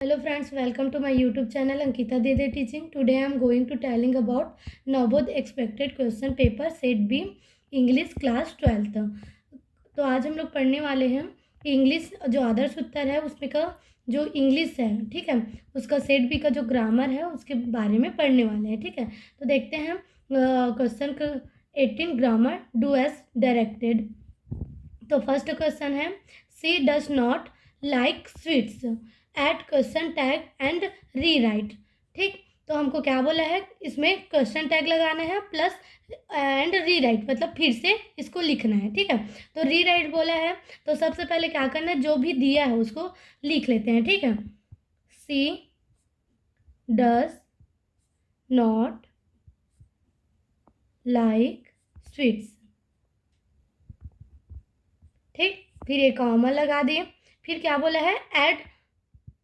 Hello friends, welcome to my YouTube channel Ankita Dede Teaching. Today I am going to telling about Nabodh expected question paper set B English class 12th. तो आज हम लोग पढ़ने वाले हैं English जो आदर्श उत्तर है उसमें का जो इंग्लिश है, ठीक है, उसका सेट बी का जो ग्रामर है उसके बारे में पढ़ने वाले हैं, ठीक है। तो देखते हैं question 18 grammar do as directed. तो फर्स्ट क्वेश्चन है she does not like sweets, add question tag and rewrite. ठीक, तो हमको क्या बोला है, इसमें क्वेश्चन टैग लगाना है प्लस एंड री राइट, मतलब फिर से इसको लिखना है, ठीक है। तो री राइट बोला है तो सबसे पहले क्या करना है, जो भी दिया है उसको लिख लेते हैं, ठीक है। She does not like sweets, ठीक, फिर एक कॉमा लगा दिए, फिर क्या बोला है ऐड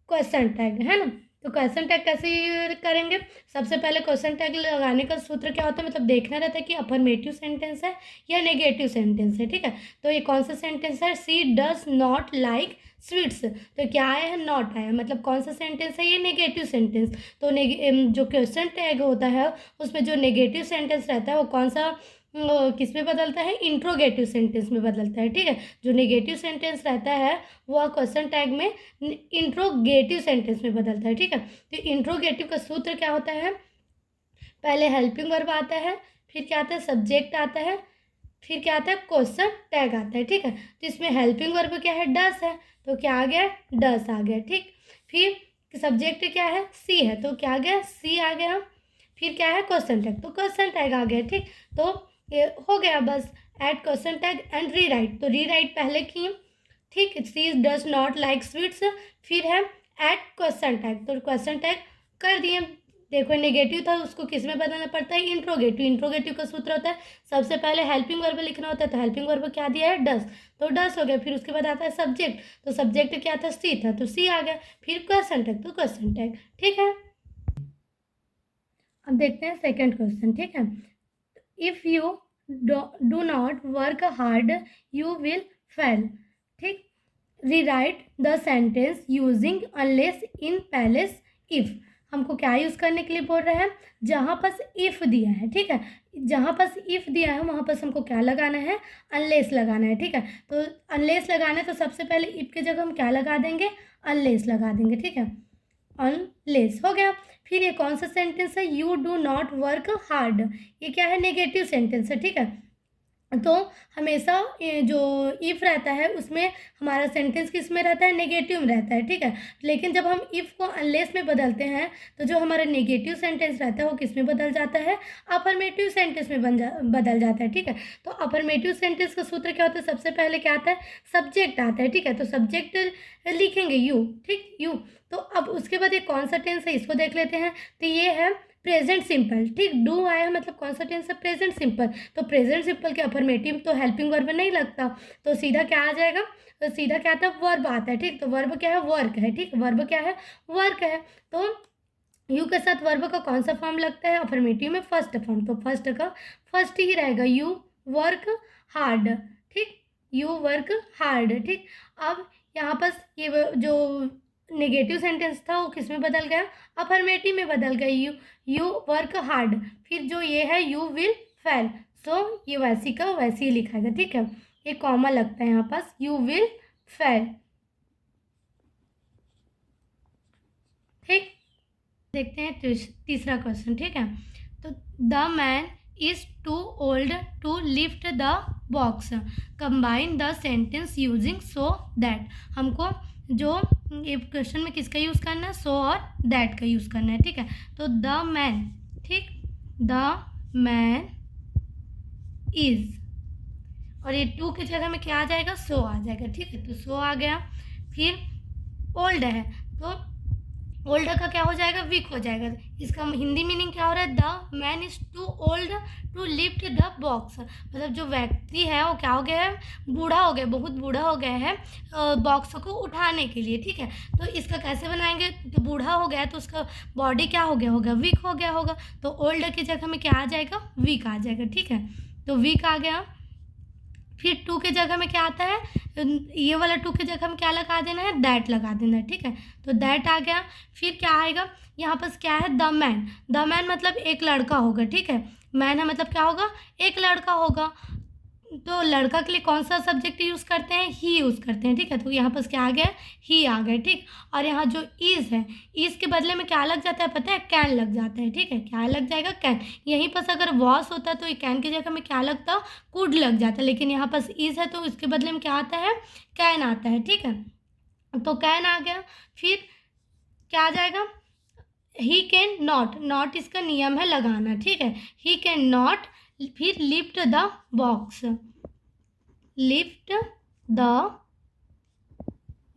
क्वेश्चन टैग, है ना। तो क्वेश्चन टैग कैसे करेंगे, सबसे पहले क्वेश्चन टैग लगाने का सूत्र क्या होता है, मतलब देखना रहता है कि अफर्मेटिव सेंटेंस है या नेगेटिव सेंटेंस है, ठीक है। तो ये कौन सा सेंटेंस है, she does not like sweets, तो क्या आया है, नॉट आया, मतलब कौन सा सेंटेंस है, ये नेगेटिव सेंटेंस। तो जो क्वेश्चन टैग होता है उसमें जो नेगेटिव सेंटेंस रहता है वो कौन सा किस में बदलता है, इंट्रोगेटिव सेंटेंस में बदलता है, ठीक है। जो नेगेटिव सेंटेंस रहता है वह क्वेश्चन टैग में इंट्रोगेटिव सेंटेंस में बदलता है, ठीक है। तो इंट्रोगेटिव का सूत्र क्या होता है, पहले हेल्पिंग वर्ब आता है, फिर क्या आता है, सब्जेक्ट आता है, फिर क्या आता है, क्वेश्चन टैग आता है, ठीक है। तो इसमें हेल्पिंग वर्ब क्या है, डस है, तो क्या आ गया, डस आ गया, ठीक। फिर सब्जेक्ट क्या है, सी है, तो क्या आ गया, सी आ गया। फिर क्या है, क्वेश्चन टैग, तो क्वेश्चन टैग आ गया, ठीक। तो ये हो गया बस, ऐड क्वेश्चन टैग एंड री राइट, तो री राइट पहले की, ठीक, सी डज नॉट लाइक स्वीट्स, फिर है ऐड क्वेश्चन टैग, तो क्वेश्चन टैग कर दिए। देखो नेगेटिव था उसको किस में बदलना पड़ता है, इंट्रोगेटिव। इंट्रोगेटिव का सूत्र होता है सबसे पहले हेल्पिंग वर्ब लिखना होता है, तो हेल्पिंग वर्ब क्या दिया है, डस, तो डस हो गया। फिर उसके बाद आता है सब्जेक्ट, तो सब्जेक्ट क्या था, सी था, तो सी आ गया। फिर क्वेश्चन टैग, तो क्वेश्चन टैग, ठीक है। अब देखते हैं सेकेंड क्वेश्चन, ठीक है। If you do not work hard you will fail, ठीक। Rewrite the sentence using unless in place if, हमको क्या यूज़ करने के लिए बोल रहे हैं, जहाँ पास इफ़ दिया है, ठीक है, जहाँ पास इफ़ दिया है वहाँ पास हमको क्या लगाना है, अनलेस लगाना है, ठीक है। तो अनलेस लगाना है तो सबसे पहले इफ़ की जगह हम क्या लगा देंगे, अनलेस लगा देंगे, ठीक है, अनलेस हो गया। फिर ये कौन सा सेंटेंस है, you do not work hard, ये क्या है, नेगेटिव सेंटेंस है, ठीक है। तो हमेशा ये जो इफ़ रहता है उसमें हमारा सेंटेंस किस में रहता है, नेगेटिव में रहता है, ठीक है। लेकिन जब हम इफ़ को अनलेस में बदलते हैं तो जो हमारा नेगेटिव सेंटेंस रहता है वो किस में बदल जाता है, अफर्मेटिव सेंटेंस में बदल जाता है, ठीक है। तो अफर्मेटिव सेंटेंस का सूत्र क्या होता है, सबसे पहले क्या आता है, सब्जेक्ट आता है, ठीक है। तो सब्जेक्ट लिखेंगे यू, ठीक, यू। तो अब उसके बाद एक कौन सा टेंस है इसको देख लेते हैं, तो ये है प्रेजेंट सिंपल, ठीक, डू आया है मतलब कौन सा टेंस है, प्रेजेंट सिंपल। तो प्रेजेंट सिंपल के अफर्मेटिव तो हेल्पिंग वर्ब नहीं लगता, तो सीधा क्या आ जाएगा, तो सीधा क्या आता है, वर्ब आता है, ठीक। तो वर्ब क्या है, वर्क है, ठीक, वर्ब क्या है, वर्क है। तो यू के साथ वर्ब का कौन सा फॉर्म लगता है, अफर्मेटिव में फर्स्ट फॉर्म, तो फर्स्ट का फर्स्ट ही रहेगा, यू वर्क हार्ड, ठीक, यू वर्क हार्ड, ठीक। अब यहाँ पर ये जो नेगेटिव सेंटेंस था वो किस में बदल गया, अफर्मेटिव में बदल गया, यू वर्क हार्ड। फिर जो ये है यू विल फेल, सो ये वैसी का वैसे ही लिखाएगा, ठीक है। ये कॉमा लगता है यहाँ पास, यू विल फेल, ठीक। देखते हैं तीसरा क्वेश्चन, ठीक है। तो the man is too old to lift the box, combine the sentence using so that, हमको जो ये क्वेश्चन में किसका यूज़ करना है, सो और दैट का यूज़ करना है, ठीक है। तो द मैन, ठीक, द मैन इज, और ये टू की जगह में क्या आ जाएगा, सो आ जाएगा, ठीक है। तो सो आ गया। फिर ओल्ड है तो ओल्ड का क्या हो जाएगा, वीक हो जाएगा। इसका हिंदी मीनिंग क्या हो रहा है, the man is too old to lift the box, मतलब जो व्यक्ति है वो क्या हो गया है, बूढ़ा हो गया, बहुत बूढ़ा हो गया है बॉक्स को उठाने के लिए, ठीक है। तो इसका कैसे बनाएंगे, तो बूढ़ा हो गया तो उसका बॉडी क्या हो गया होगा, वीक हो गया होगा, तो ओल्ड की जगह में क्या आ जाएगा, वीक आ जाएगा, ठीक है। तो वीक आ गया। फिर टू के जगह में क्या आता है, ये वाला टू के जगह में क्या लगा देना है, दैट लगा देना है, ठीक है। तो दैट आ गया। फिर क्या आएगा, यहाँ पर क्या है, द मैन। द मैन मतलब एक लड़का होगा, ठीक है। मैन है मतलब क्या होगा, एक लड़का होगा। तो लड़का के लिए कौन सा सब्जेक्ट यूज़ करते हैं, ही यूज़ करते हैं, ठीक है। तो यहाँ पर क्या आ गया, ही आ गया, ठीक। और यहाँ जो इज़ है, इज़ के बदले में क्या लग जाता है पता है, कैन लग जाता है, ठीक है। क्या लग जाएगा, कैन। यहीं पर अगर वॉस होता तो कैन की जगह में क्या लगता, कुड लग जाता, लेकिन यहाँ पर इज़ है तो इसके बदले में क्या आता है, कैन आता है, ठीक है। तो कैन आ गया। फिर क्या आ जाएगा, ही कैन नॉट। नॉट इसका नियम है लगाना, ठीक है। He can not. फिर lift the box, lift the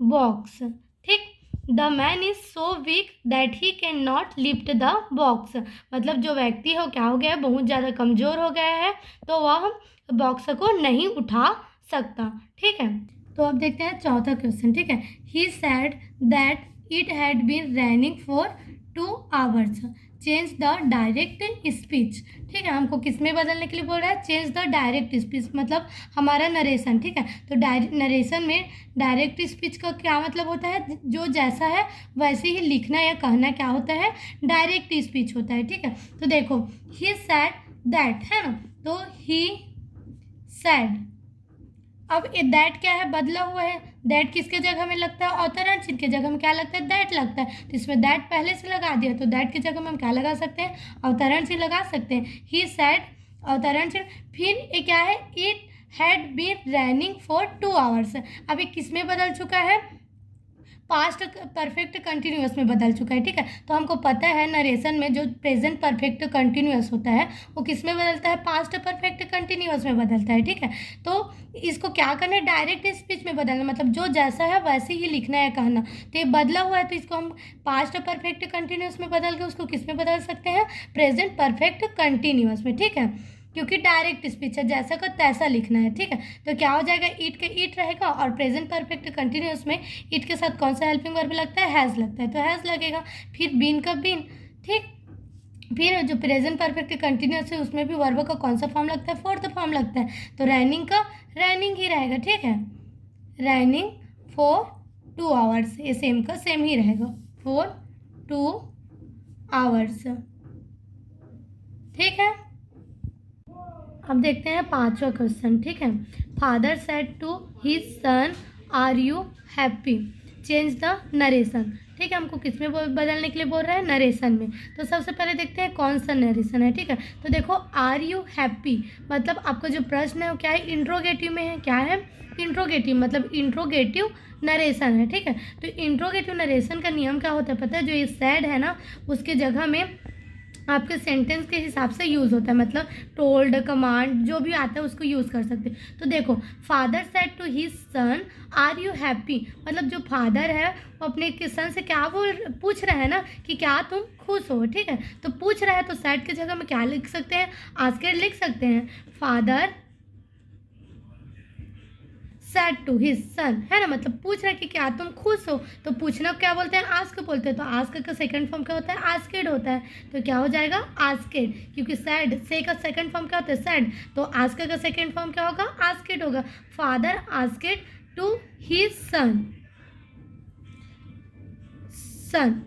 box, ठीक। The man is so weak that he can not lift the box, मतलब जो व्यक्ति हो क्या हो गया है, बहुत ज़्यादा कमज़ोर हो गया है, तो वह बॉक्स को नहीं उठा सकता, ठीक है। तो अब देखते हैं चौथा क्वेश्चन, ठीक है। He said that it had been raining for 2 hours, change the direct speech, ठीक है। हमको किस में बदलने के लिए बोल रहा है, चेंज द डायरेक्ट स्पीच, मतलब हमारा नरेशन, ठीक है। तो नरेशन में डायरेक्ट स्पीच का क्या मतलब होता है, जो जैसा है वैसे ही लिखना या कहना क्या होता है, डायरेक्ट स्पीच होता है, ठीक है। तो देखो, ही सैड दैट है ना, तो ही सैड। अब दैट क्या है, बदला हुआ है। दैट किसके जगह में लगता है, अवतरण चिन्ह के जगह में क्या लगता है, दैट लगता है। तो इसमें दैट पहले से लगा दिया, तो दैट की जगह में हम क्या लगा सकते हैं, अवतरण चिन्ह लगा सकते हैं। ही सैड, अवतरण चिन्ह। फिर ये क्या है, it had been running for 2 hours। अब ये किस में बदल चुका है, पास्ट परफेक्ट कंटिन्यूअस में बदल चुका है, ठीक है। तो हमको पता है नरेशन में जो प्रेजेंट परफेक्ट कंटिन्यूअस होता है वो किस में बदलता है, पास्ट परफेक्ट कंटिन्यूअस में बदलता है, ठीक है। तो इसको क्या करना है, डायरेक्ट स्पीच में बदलना, मतलब जो जैसा है वैसे ही लिखना है, कहना। तो ये बदला हुआ है तो इसको हम पास्ट परफेक्ट कंटिन्यूअस में बदल के उसको किस में बदल सकते हैं, प्रेजेंट परफेक्ट कंटिन्यूअस में, ठीक है। क्योंकि डायरेक्ट स्पीच है, जैसा का तैसा लिखना है, ठीक है। तो क्या हो जाएगा, ईट के ईट रहेगा, और प्रेजेंट परफेक्ट कंटिन्यूअस में ईट के साथ कौन सा हेल्पिंग वर्ब लगता है, हैज़ लगता है, तो हैज़ लगेगा। फिर बीन का बीन, ठीक। फिर जो प्रेजेंट परफेक्ट कंटिन्यूअस है उसमें भी वर्ब का कौन सा फॉर्म लगता है, फोर्थ फॉर्म लगता है, तो रनिंग का रनिंग ही रहेगा, ठीक है। रनिंग फॉर 2 hours, ये सेम का सेम ही रहेगा, फॉर 2 hours, ठीक है। अब देखते हैं पांचवा क्वेश्चन, ठीक है। Father said to his son, are you happy, change the narration, ठीक है। हमको किस में बदलने के लिए बोल रहा है, नरेशन में। तो सबसे पहले देखते हैं कौन सा नरेशन है, ठीक है। तो देखो, आर यू हैप्पी मतलब आपका जो प्रश्न है वो क्या है, इंट्रोगेटिव में है, क्या है, इंट्रोगेटिव, मतलब इंट्रोगेटिव नरेशन है, ठीक है। तो इंट्रोगेटिव नरेशन का नियम क्या होता है पता है, जो ये सैड है ना उसके जगह में आपके सेंटेंस के हिसाब से यूज़ होता है, मतलब टोल्ड, कमांड जो भी आता है उसको यूज़ कर सकते हैं। तो देखो, father said to his son, are you happy, मतलब जो फादर है वो अपने सन से क्या बोल पूछ रहा है ना कि क्या तुम खुश हो, ठीक है। तो पूछ रहा है तो सेड की जगह में क्या लिख सकते हैं, आस्क्ड लिख सकते हैं। Father said to his son, है ना, मतलब पूछ रहा है कि क्या तुम खुश हो, तो पूछना क्या बोलते हैं, आस्क बोलते हैं। तो आस्क का सेकंड फॉर्म क्या होता है, आस्केड होता है, तो क्या हो जाएगा, आस्केड। क्योंकि सैड से का सेकंड फॉर्म क्या होता है, सैड, तो आस्क का सेकंड फॉर्म क्या होगा, आस्केड होगा। Father asked to his son, son.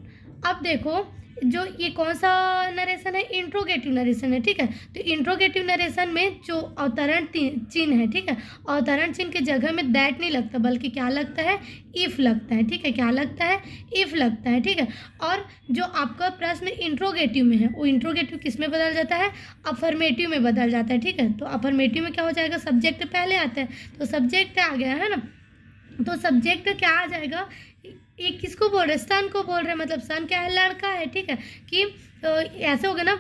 अब देखो, जो ये कौन सा नरेशन है, इंट्रोगेटिव नरेशन है, ठीक है। तो इंट्रोगेटिव नरेशन में जो अवतरण चिन्ह है, ठीक है, अवतरण चिन्ह के जगह में दैट नहीं लगता बल्कि क्या लगता है, इफ लगता है, ठीक है। क्या लगता है, इफ लगता है, ठीक है। और जो आपका प्रश्न इंट्रोगेटिव में है वो इंट्रोगेटिव किस में बदल जाता है, अफर्मेटिव में बदल जाता है, ठीक है। तो अफर्मेटिव में क्या हो जाएगा, सब्जेक्ट पहले आता है, तो सब्जेक्ट आ गया है ना, तो सब्जेक्ट क्या आ जाएगा, ये किसको बोल रहे हैं, सन को बोल रहे हैं, मतलब सन क्या है, लड़का है, ठीक है। कि ऐसे हो गया ना,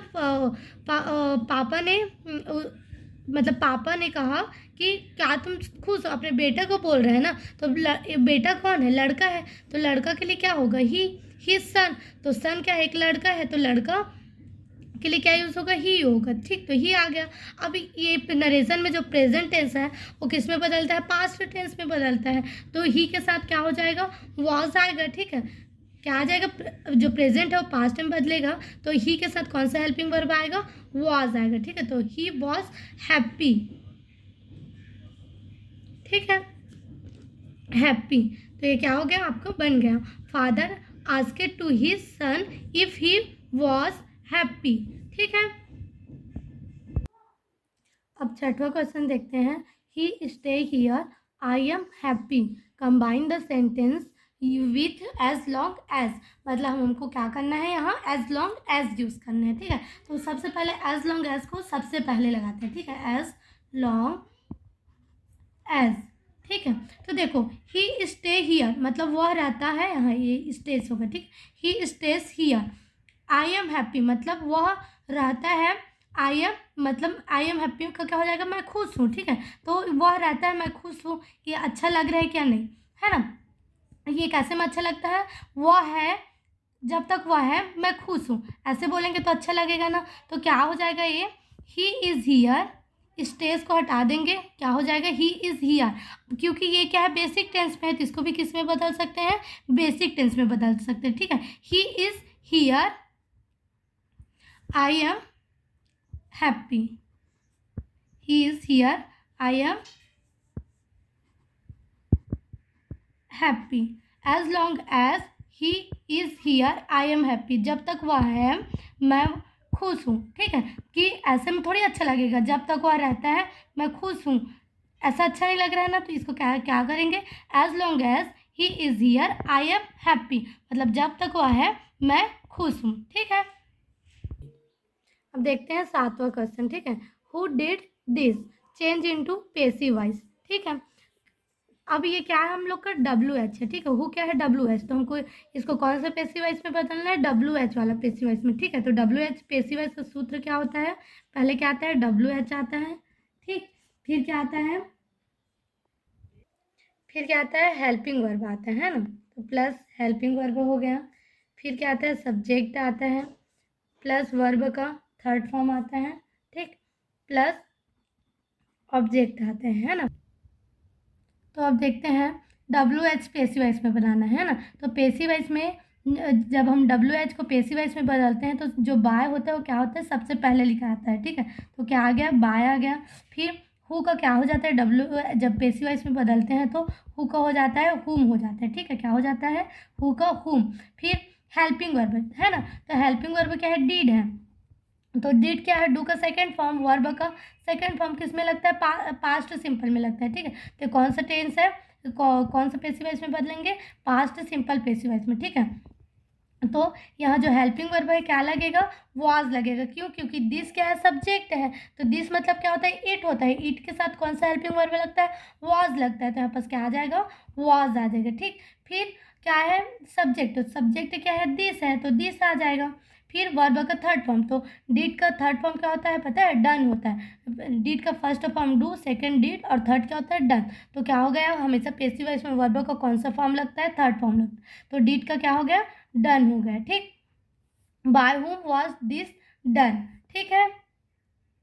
पापा ने मतलब पापा ने कहा कि क्या तुम खुश हो, अपने बेटा को बोल रहे हैं ना, तो बेटा कौन है, लड़का है, तो लड़का के लिए क्या होगा, ही सन, तो सन क्या है, एक लड़का है, तो लड़का के लिए क्या यूज़ होगा, ही होगा, ठीक। तो ही आ गया। अब ये नरेशन में जो प्रेजेंट टेंस है वो किस में बदलता है, पास्ट टेंस में बदलता है, तो ही के साथ क्या हो जाएगा, वॉज आएगा, ठीक है। क्या आ जाएगा, जो प्रेजेंट है वो पास्ट में बदलेगा, तो ही के साथ कौन सा हेल्पिंग वर्ब आएगा, वॉज आएगा, ठीक है। तो ही वॉज हैप्पी, ठीक है, हैप्पी, तो ये क्या हो गया, आपको बन गया। Father asked to his son if he was happy. ठीक है, अब छठवां क्वेश्चन देखते हैं। He stay here, I am happy, combine the sentence with as long as, मतलब हमको क्या करना है यहाँ, एज लॉन्ग एज यूज करना है। ठीक है, तो सबसे पहले एज लॉन्ग एज को सबसे पहले लगाते हैं। ठीक है, एज लॉन्ग एज। ठीक है, तो देखो ही स्टे हियर मतलब वह रहता है यहाँ, ये स्टेज होगा। ठीक, he stage here, I am happy मतलब वह रहता है, आई एम मतलब आई एम हैप्पी का क्या हो जाएगा, मैं खुश हूँ। ठीक है, तो वह रहता है, मैं खुश हूँ, ये अच्छा लग रहा है क्या, नहीं है ना। ये कैसे में अच्छा लगता है, वह है, जब तक वह है मैं खुश हूँ, ऐसे बोलेंगे तो अच्छा लगेगा ना। तो क्या हो जाएगा ये, ही इज़ हियर, स्टेज को हटा देंगे, क्या हो जाएगा, ही इज़ हियर। क्योंकि ये क्या है, बेसिक टेंस में है, तो इसको भी किस में बदल सकते हैं, बेसिक टेंस में बदल सकते हैं। ठीक है, he is here, I am happy, he is here, I am happy, as long as he is here, I am happy, जब तक वह है मैं खुश हूँ। ठीक है, कि ऐसे में थोड़ी अच्छा लगेगा, जब तक वह रहता है मैं खुश हूँ, ऐसा अच्छा नहीं लग रहा है ना। तो इसको क्या क्या करेंगे, as long as he is here, I am happy, मतलब जब तक वह है मैं खुश हूँ। ठीक है, अब देखते हैं सातवां क्वेश्चन। ठीक है, who did this, change into passive voice. ठीक है, अब ये क्या है, हम लोग का डब्ल्यू एच है। ठीक है, हु क्या है, डब्ल्यू एच, तो हमको इसको कौन सा पेसिव वॉइस में बदलना है, डब्ल्यू एच वाला पेसिव वॉइस में। ठीक है, तो डब्ल्यू एच पेसिव वॉइस का सूत्र क्या होता है, पहले क्या आता है, डब्ल्यू एच आता है। ठीक, फिर क्या आता है, फिर क्या आता है, हेल्पिंग वर्ब आता है ना, तो प्लस हेल्पिंग वर्ब हो गया। फिर क्या आता है, सब्जेक्ट आता है, प्लस वर्ब का थर्ड फॉर्म आता है। ठीक, प्लस ऑब्जेक्ट आते हैं, है ना। तो अब देखते हैं, डब्ल्यू एच पेसिव वॉइस में बनाना है ना, तो पेसिव वॉइस में जब हम डब्ल्यू एच को पेसिव वॉइस में बदलते हैं तो जो बाय होता है वो क्या होता है, सबसे पहले लिखा आता है। ठीक है, तो क्या आ गया, बाय आ गया। फिर हु का क्या हो जाता है, डब्ल्यू जब पेसिव वॉइस में बदलते हैं तो हु का हो जाता है, हुम हो जाता है। ठीक है, क्या हो जाता है, हु का हुम। फिर हेल्पिंग वर्ब है ना, तो हेल्पिंग वर्ब क्या है, डीड है, तो डिड क्या है, डू का सेकंड फॉर्म, वर्ब का सेकंड फॉर्म किस में लगता है, पास्ट सिंपल में लगता है। ठीक है, तो कौन सा टेंस है, कौन सा पेसिव वॉइस में बदलेंगे, पास्ट सिंपल पेसिव वॉइस में। ठीक है, तो यहाँ जो हेल्पिंग वर्ब है क्या लगेगा, वाज लगेगा। क्यों, क्योंकि दिस क्या है, सब्जेक्ट है, तो दिस मतलब क्या होता है, इट होता है, इट के साथ कौन सा हेल्पिंग वर्ब लगता है, वाज लगता है, तो यहाँ पास क्या आ जाएगा, वाज आ जाएगा। ठीक, फिर क्या है, सब्जेक्ट, तो सब्जेक्ट क्या है, दिस है, तो दिस आ जाएगा। फिर वर्ब का थर्ड फॉर्म, तो डिड का थर्ड फॉर्म क्या होता है, पता है, डन होता है। डिड का first form do, second did और थर्ड क्या होता है, डन। तो क्या हो गया, हमेशा पेसिव वॉइस में वर्ब का कौन सा फॉर्म लगता है, थर्ड फॉर्म लगता है, तो डिड का क्या हो गया, डन हो गया। ठीक, by whom was this done. ठीक है,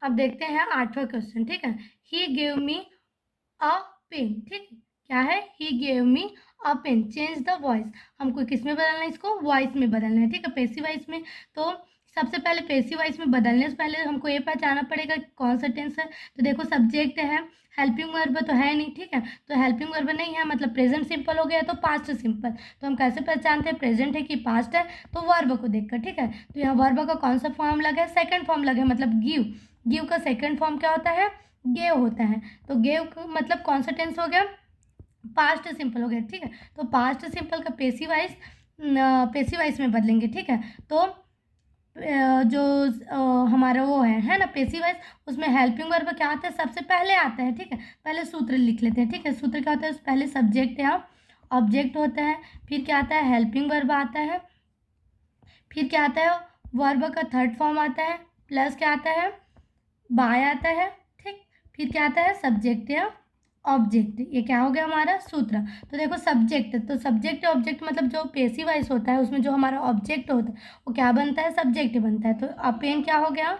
अब देखते हैं आठवां क्वेश्चन। ठीक है, he gave me a pen. ठीक, क्या है, he gave me a pen, change the voice, हमको किस में बदलना है, इसको वॉइस में बदलना है। ठीक है, पेसिव वॉइस में, तो सबसे पहले पेसिव वॉइस में बदलने से पहले हमको ये पहचानना पड़ेगा कौन सा टेंस है। तो देखो सब्जेक्ट है, हेल्पिंग वर्ब तो है नहीं। ठीक है, तो हेल्पिंग वर्ब नहीं है मतलब प्रेजेंट सिंपल हो गया, तो पास्ट सिंपल, तो हम कैसे पहचानते हैं प्रेजेंट है कि पास्ट है, तो वर्ब को देखकर। ठीक है, तो यहाँ वर्ब का कौन सा फॉर्म लगा है, सेकंड फॉर्म लगा है, मतलब गिव, गिव का सेकंड फॉर्म क्या होता है, गेव होता है, तो गेव मतलब कौन सा टेंस हो गया, पास्ट सिंपल हो गया। ठीक है, तो पास्ट सिंपल का पेसिव वॉइस में बदलेंगे। ठीक है, तो जो हमारा वो है ना पेसिव वॉइस, उसमें हेल्पिंग वर्ब क्या आता है, सबसे पहले आता है। ठीक है, पहले सूत्र लिख लेते हैं। ठीक है, सूत्र क्या होता है, पहले सब्जेक्ट या ऑब्जेक्ट होता है, फिर क्या आता है, हेल्पिंग वर्ब आता है, फिर क्या आता है, वर्ब का थर्ड फॉर्म आता है, प्लस क्या आता है, बाय आता है। ठीक, फिर क्या आता है, सब्जेक्ट या ऑब्जेक्ट, ये क्या हो गया हमारा सूत्र। तो देखो सब्जेक्ट, तो सब्जेक्ट ऑब्जेक्ट मतलब जो पेसिव वॉइस होता है उसमें जो हमारा ऑब्जेक्ट होता है वो क्या बनता है, सब्जेक्ट बनता है, तो अपेन क्या हो गया,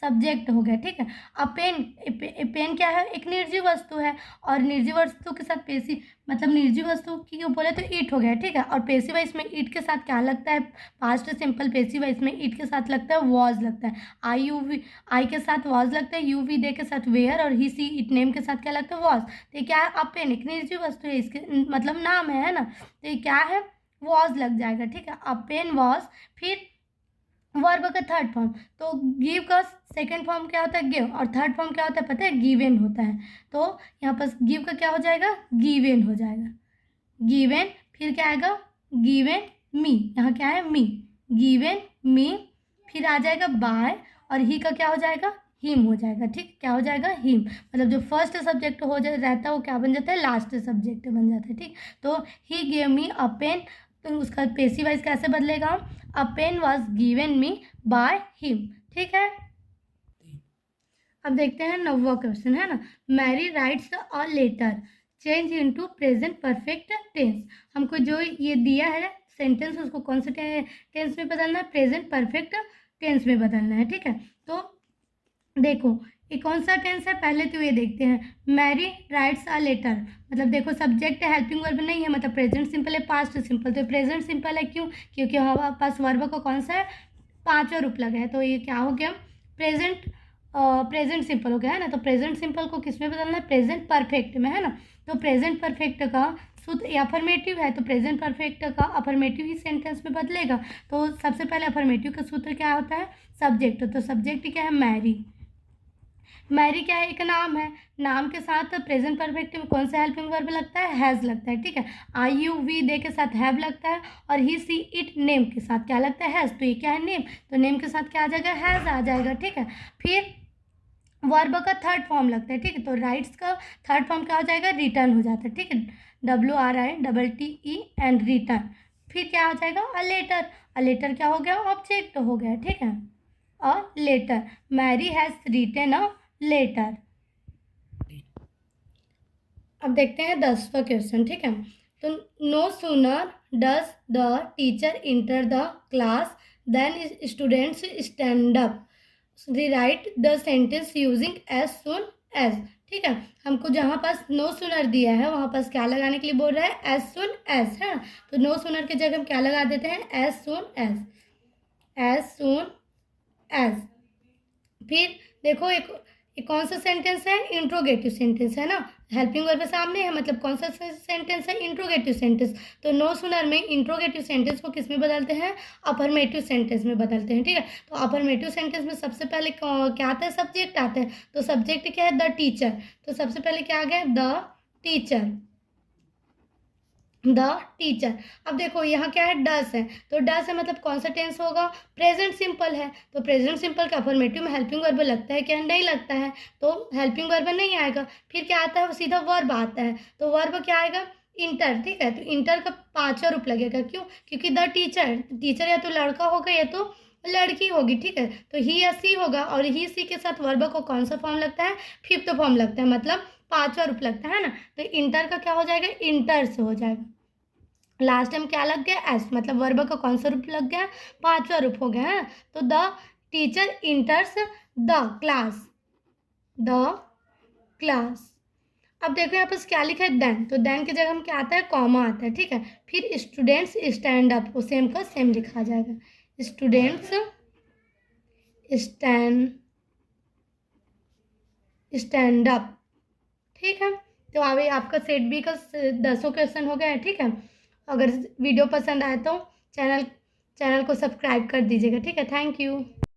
सब्जेक्ट हो गया, ठीक है। अब पेन क्या है, एक निर्जीव वस्तु है, और निर्जीव वस्तु के साथ पेशी मतलब निर्जीव वस्तु की बोले तो ईट हो गया, ठीक है। और पेशी वाइस में ईट के साथ क्या लगता है, पास्ट सिंपल पेशी वाइस में ईट के साथ लगता है वॉज लगता है, आई के साथ वॉज लगता है, यू वी दे के साथ वेयर, और ही सी इट नेम के साथ क्या लगता है वॉज। तो ये क्या है, अब पेन एक निर्जीव वस्तु है, इसके मतलब नाम है ना, तो ये क्या है, वॉज लग जाएगा, ठीक है। अब पेन वॉज, फिर वर्ब का थर्ड फॉर्म, तो गिव का सेकंड फॉर्म क्या होता है गिव, और थर्ड फॉर्म क्या होता है पता है, गिवन होता है। तो यहाँ पर गिव का क्या हो जाएगा, गिवन हो जाएगा, गिवन, फिर क्या आएगा, गिवन मी, यहाँ क्या है मी, गिवन मी, फिर आ जाएगा बाय, और ही का क्या हो जाएगा, हिम हो जाएगा, ठीक, क्या हो जाएगा, हिम, मतलब जो फर्स्ट सब्जेक्ट हो रहता है वो क्या बन जाता है, लास्ट सब्जेक्ट बन जाता है, ठीक। तो ही गेव मी अ पेन, तो उसका पेशी वाइज कैसे बदलेगा, a pen was given me by him, ठीक है। अब देखते हैं 9वां क्वेश्चन, है ना, Mary writes a letter, change into present perfect tense. हमको जो ये दिया है सेंटेंस, उसको कौन से टेंस में बदलना है, प्रेजेंट परफेक्ट टेंस में बदलना है, ठीक है। तो देखो ये कौन सा टेंस है, पहले तो ये देखते हैं, मैरी राइट्स अ लेटर, मतलब देखो सब्जेक्ट है, हेल्पिंग वर्ब नहीं है, मतलब प्रेजेंट सिंपल है, पास्ट सिंपल, तो प्रेजेंट सिंपल है, क्यों, क्योंकि हमारे पास वर्ब का कौन सा है, पांचवा रूप लगा है, तो ये क्या हो गया, प्रेजेंट सिंपल हो गया, है ना। तो प्रेजेंट सिंपल को किस में बदलना है, प्रेजेंट परफेक्ट में, है ना। तो प्रेजेंट परफेक्ट का सूत्र अफर्मेटिव है, तो प्रेजेंट परफेक्ट का अफर्मेटिव ही सेंटेंस में बदलेगा। तो सबसे पहले अफर्मेटिव का सूत्र क्या होता है, सब्जेक्ट, तो सब्जेक्ट क्या है, मैरी, मैरी क्या है, एक नाम है, नाम के साथ प्रेजेंट परफेक्ट में कौन सा हेल्पिंग वर्ब लगता है, हैज़ लगता है, ठीक है। आई यू वी दे के साथ हैव लगता है, और ही सी इट नेम के साथ क्या लगता है, हैज़, तो ये क्या है, नेम, तो नेम के साथ क्या आ जाएगा, हैज़ आ जाएगा, ठीक है। फिर वर्ब का थर्ड फॉर्म लगता है, ठीक है, तो राइट्स का थर्ड फॉर्म क्या हो जाएगा, रिटर्न हो जाता है, ठीक है, WRITTEN रिटर्न। फिर क्या हो जाएगा, अ लेटर, अ लेटर क्या हो गया, ऑब्जेक्ट हो गया, ठीक है, a letter, Mary has written a letter. अब देखते हैं 10वां क्वेश्चन, ठीक है। तो no sooner does the teacher enter the class than students stand up, rewrite the sentence using as soon as, ठीक है। हमको जहाँ पास नो सूनर दिया है वहाँ पास क्या लगाने के लिए बोल रहा है, एज सुन एज, है ना। तो नो सूनर की जगह हम क्या लगा देते हैं, as soon as, as soon as. फिर देखो एक कौन सा सेंटेंस है, इंट्रोगेटिव सेंटेंस है ना, हेल्पिंग वर्ब सामने है, मतलब कौन सा सेंटेंस है, इंट्रोगेटिव सेंटेंस। तो नो सुनर में इंट्रोगेटिव सेंटेंस को किस में बदलते हैं, अफर्मेटिव सेंटेंस में बदलते हैं, ठीक है। तो अफर्मेटिव सेंटेंस में सबसे पहले क्या आता है, सब्जेक्ट आता है, तो सब्जेक्ट क्या है, द टीचर, तो सबसे पहले क्या आ गया, द टीचर, द टीचर। अब देखो यहाँ क्या है, डस है, तो डस है मतलब कौन सा टेंस होगा, प्रेजेंट सिंपल है, तो प्रेजेंट सिंपल का अफर्मेटिव में हेल्पिंग वर्ब लगता है क्या, नहीं लगता है, तो हेल्पिंग वर्ब नहीं आएगा। फिर क्या आता है, वो सीधा वर्ब आता है, तो वर्ब क्या आएगा, इंटर, ठीक है। तो इंटर का पांचवा रूप लगेगा, क्यों, क्योंकि द टीचर, टीचर या तो लड़का होगा या तो लड़की होगी, ठीक है। तो ही या सी होगा, और ही सी के साथ वर्ब को कौन सा फॉर्म लगता है, फिफ्थ फॉर्म लगता है, मतलब पांचवा रूप लगता है ना। तो इंटर का क्या हो जाएगा, इंटर्स हो जाएगा, लास्ट टाइम क्या लग गया, एस, मतलब वर्ब का कौन सा रूप लग गया, पांचवा रूप हो गया है। तो the teacher इंटर्स the class, the class. अब देखो यहाँ पर क्या लिखा है, देन, तो देन की जगह हम क्या आता है, कॉमा आता है, ठीक है। फिर स्टूडेंट्स स्टैंड अप, वो सेम का सेम लिखा जाएगा, स्टूडेंट्स स्टैंड अप, ठीक है। तो अभी आपका सेट बी का 10 क्वेश्चन हो गया है, ठीक है। अगर वीडियो पसंद आए तो चैनल को सब्सक्राइब कर दीजिएगा, ठीक है। Thank you.